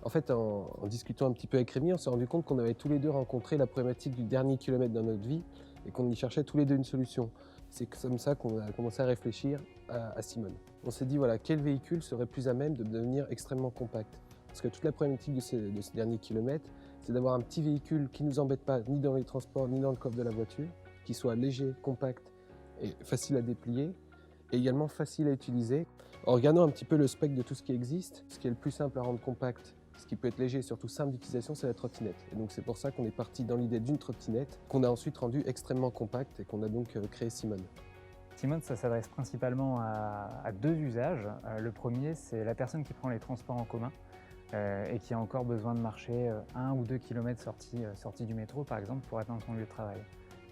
En fait, en discutant un petit peu avec Rémi, on s'est rendu compte qu'on avait tous les deux rencontré la problématique du dernier kilomètre dans notre vie et qu'on y cherchait tous les deux une solution. C'est comme ça qu'on a commencé à réfléchir à Simone. On s'est dit, voilà, quel véhicule serait plus à même de devenir extrêmement compact? Parce que toute la problématique de ce dernier kilomètre, c'est d'avoir un petit véhicule qui ne nous embête pas ni dans les transports ni dans le coffre de la voiture, qui soit léger, compact et facile à déplier, et également facile à utiliser. En regardant un petit peu le spectre de tout ce qui existe, ce qui est le plus simple à rendre compact, ce qui peut être léger et surtout simple d'utilisation, c'est la trottinette. Et donc c'est pour ça qu'on est parti dans l'idée d'une trottinette qu'on a ensuite rendue extrêmement compacte et qu'on a donc créé Simone. Simone, ça s'adresse principalement à deux usages. Le premier, c'est la personne qui prend les transports en commun et qui a encore besoin de marcher 1 ou 2 km sortie du métro, par exemple, pour atteindre son lieu de travail.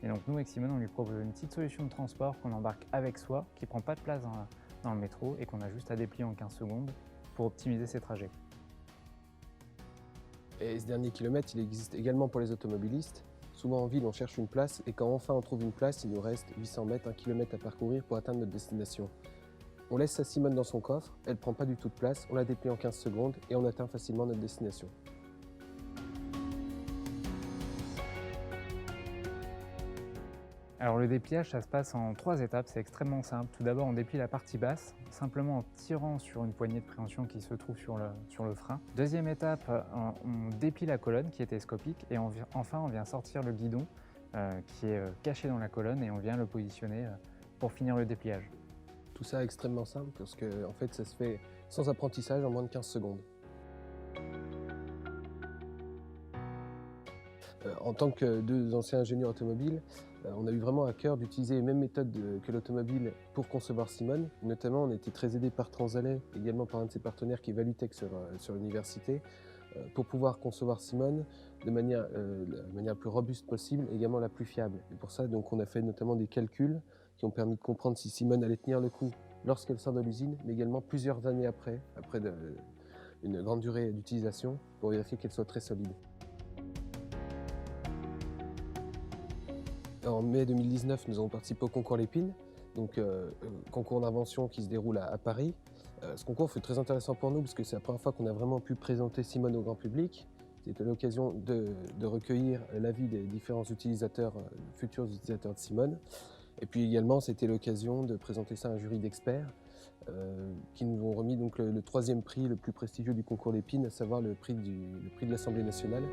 Et donc nous, avec Simone, on lui propose une petite solution de transport qu'on embarque avec soi, qui ne prend pas de place dans le métro et qu'on a juste à déplier en 15 secondes pour optimiser ses trajets. Et ce dernier kilomètre, il existe également pour les automobilistes. Souvent en ville, on cherche une place et quand enfin on trouve une place, il nous reste 800 mètres, 1 km à parcourir pour atteindre notre destination. On laisse sa Simone dans son coffre, elle ne prend pas du tout de place, on la déplie en 15 secondes et on atteint facilement notre destination. Alors le dépliage, ça se passe en 3 étapes, c'est extrêmement simple. Tout d'abord, on déplie la partie basse, simplement en tirant sur une poignée de préhension qui se trouve sur le frein. Deuxième étape, on déplie la colonne qui est télescopique et enfin on vient sortir le guidon qui est caché dans la colonne et on vient le positionner pour finir le dépliage. Tout ça est extrêmement simple parce que en fait, ça se fait sans apprentissage en moins de 15 secondes. En tant que deux anciens ingénieurs automobiles, on a eu vraiment à cœur d'utiliser les mêmes méthodes que l'automobile pour concevoir Simone. Notamment, on a été très aidés par Transalais, également par un de ses partenaires qui est Valutech sur l'université, pour pouvoir concevoir Simone de la manière la plus robuste possible, également la plus fiable. Et pour ça, donc, on a fait notamment des calculs qui ont permis de comprendre si Simone allait tenir le coup lorsqu'elle sort de l'usine, mais également plusieurs années après une grande durée d'utilisation, pour vérifier qu'elle soit très solide. En mai 2019, nous avons participé au concours Lépine, donc concours d'invention qui se déroule à Paris. Ce concours fut très intéressant pour nous parce que c'est la première fois qu'on a vraiment pu présenter Simone au grand public. C'était l'occasion de recueillir l'avis des différents utilisateurs, futurs utilisateurs de Simone. Et puis également, c'était l'occasion de présenter ça à un jury d'experts qui nous ont remis donc le troisième prix le plus prestigieux du concours Lépine, à savoir le prix de l'Assemblée nationale.